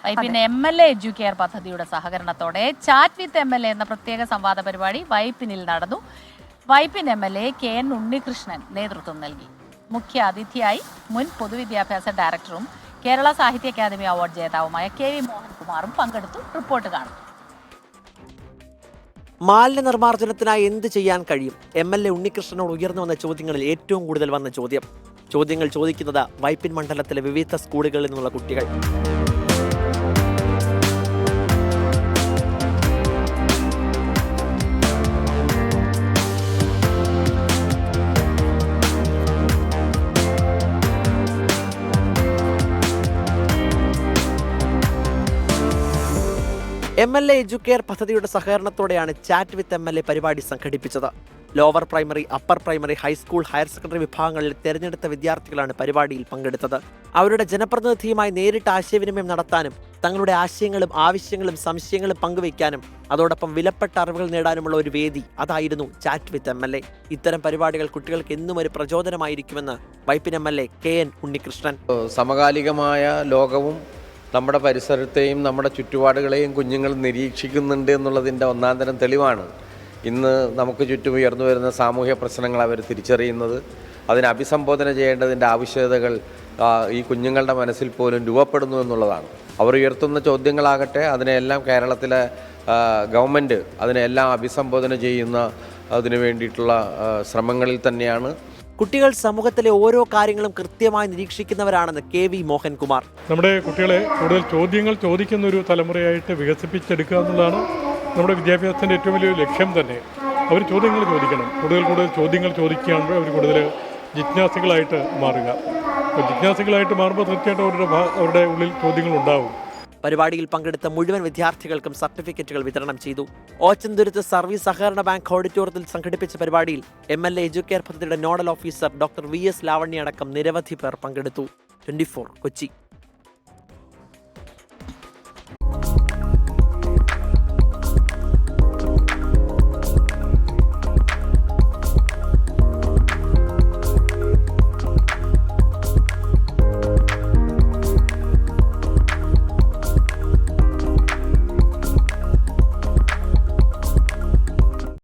Vypin MLA Educare പദ്ധതിയുടെ സഹകരണത്തോടെ chat with MLA എന്ന പ്രത്യേക സംവാദ പരിപാടി വൈപ്പിനിൽ നടന്നു. വൈപ്പിൻ MLA KN ഉണ്ണികൃഷ്ണൻ നേതൃത്വം നൽകി. മുഖ്യ അതിഥിയായി മുൻ പൊതുവിദ്യാഭ്യാസ ഡയറക്ടറും കേരള സാഹിത്യ അക്കാദമി അവാർഡ് ജേതാവുമായ KV മോഹൻകുമാറും പങ്കെടുത്തു. റിപ്പോർട്ട് കാണും. മാലിന്യ നിർമ്മാർജ്ജനത്തിനായി എന്ത് ചെയ്യാൻ കഴിയും? MLA ഉണ്ണികൃഷ്ണനോട് ഉയർന്നു വന്ന ചോദ്യങ്ങളിൽ ഏറ്റവും കൂടുതൽ വന്ന ചോദ്യങ്ങൾ ചോദിക്കുന്നത് വൈപ്പിൻ മണ്ഡലത്തിലെ വിവിധ സ്കൂളുകളിൽ നിന്നുള്ള കുട്ടികൾ. MLA എഡ്യൂക്കെയർ പദ്ധതിയുടെ സഹകരണത്തോടെയാണ് ചാറ്റ് വിത്ത് MLA പരിപാടി സംഘടിപ്പിച്ചത്. Lower primary, upper primary, high school, higher secondary വിഭാഗങ്ങളിൽ തിരഞ്ഞെടുത്ത വിദ്യാർത്ഥികളാണ് പരിപാടിയിൽ പങ്കെടുത്തത്. അവരുടെ ജനപ്രതിനിധിയുമായി നേരിട്ട് ആശയവിനിമയം നടത്താനും തങ്ങളുടെ ആശയങ്ങളും ആവശ്യങ്ങളും സംശയങ്ങളും പങ്കുവയ്ക്കാനും അതോടൊപ്പം വിലപ്പെട്ട അറിവുകൾ നേടാനുമുള്ള ഒരു വേദി അതായിരുന്നു ചാറ്റ് വിത്ത് MLA. ഇത്തരം പരിപാടികൾ കുട്ടികൾക്ക് എന്നും ഒരു പ്രചോദനമായിരിക്കുമെന്ന് വൈപ്പിൻ MLA KN ഉണ്ണികൃഷ്ണൻ. സമകാലികമായ ലോകവും നമ്മുടെ പരിസരത്തെയും നമ്മുടെ ചുറ്റുപാടുകളെയും കുഞ്ഞുങ്ങൾ നിരീക്ഷിക്കുന്നുണ്ട് എന്നുള്ളതിൻ്റെ ഒന്നാന്തരം തെളിവാണ് ഇന്ന് നമുക്ക് ചുറ്റും ഉയർന്നു വരുന്ന സാമൂഹ്യ പ്രശ്നങ്ങൾ അവർ തിരിച്ചറിയുന്നത്. അതിനെ അഭിസംബോധന ചെയ്യേണ്ടതിൻ്റെ ആവശ്യകതകൾ ഈ കുഞ്ഞുങ്ങളുടെ മനസ്സിൽ പോലും രൂപപ്പെടുന്നു എന്നുള്ളതാണ്. അവർ ഉയർത്തുന്ന ചോദ്യങ്ങളാകട്ടെ അതിനെല്ലാം കേരളത്തിലെ ഗവൺമെൻറ് അതിനെല്ലാം അഭിസംബോധന ചെയ്യുന്ന അതിനു വേണ്ടിയിട്ടുള്ള ശ്രമങ്ങളിൽ തന്നെയാണ്. കുട്ടികൾ സമൂഹത്തിലെ ഓരോ കാര്യങ്ങളും കൃത്യമായി നിരീക്ഷിക്കുന്നവരാണെന്ന് KV മോഹൻകുമാർ. നമ്മുടെ കുട്ടികളെ കൂടുതൽ ചോദ്യങ്ങൾ ചോദിക്കുന്ന ഒരു തലമുറയായിട്ട് വികസിപ്പിച്ചെടുക്കുക എന്നുള്ളതാണ് നമ്മുടെ വിദ്യാഭ്യാസത്തിൻ്റെ ഏറ്റവും വലിയ ലക്ഷ്യം തന്നെ. അവർ ചോദ്യങ്ങൾ ചോദിക്കണം. കൂടുതൽ ചോദ്യങ്ങൾ ചോദിക്കുകയാണെങ്കിൽ അവർ കൂടുതൽ ജിജ്ഞാസികളായിട്ട് മാറുക. അപ്പോൾ ജിജ്ഞാസികളായിട്ട് മാറുമ്പോൾ തീർച്ചയായിട്ടും അവരുടെ ഉള്ളിൽ ചോദ്യങ്ങൾ ഉണ്ടാവും. പരിപാടിയിൽ പങ്കെടുത്ത മുഴുവൻ വിദ്യാർത്ഥികൾക്കും സർട്ടിഫിക്കറ്റുകൾ വിതരണം ചെയ്തു. ഓച്ചന്തുരുത്ത് സർവീസ് സഹകരണ ബാങ്ക് ഓഡിറ്റോറിയത്തിൽ സംഘടിപ്പിച്ച പരിപാടിയിൽ MLA എഡ്യൂക്കെയർ പദ്ധതിയുടെ നോഡൽ ഓഫീസർ ഡോക്ടർ VS ലാവണ്യ അടക്കം നിരവധി പേർ പങ്കെടുത്തു. 24 കൊച്ചി.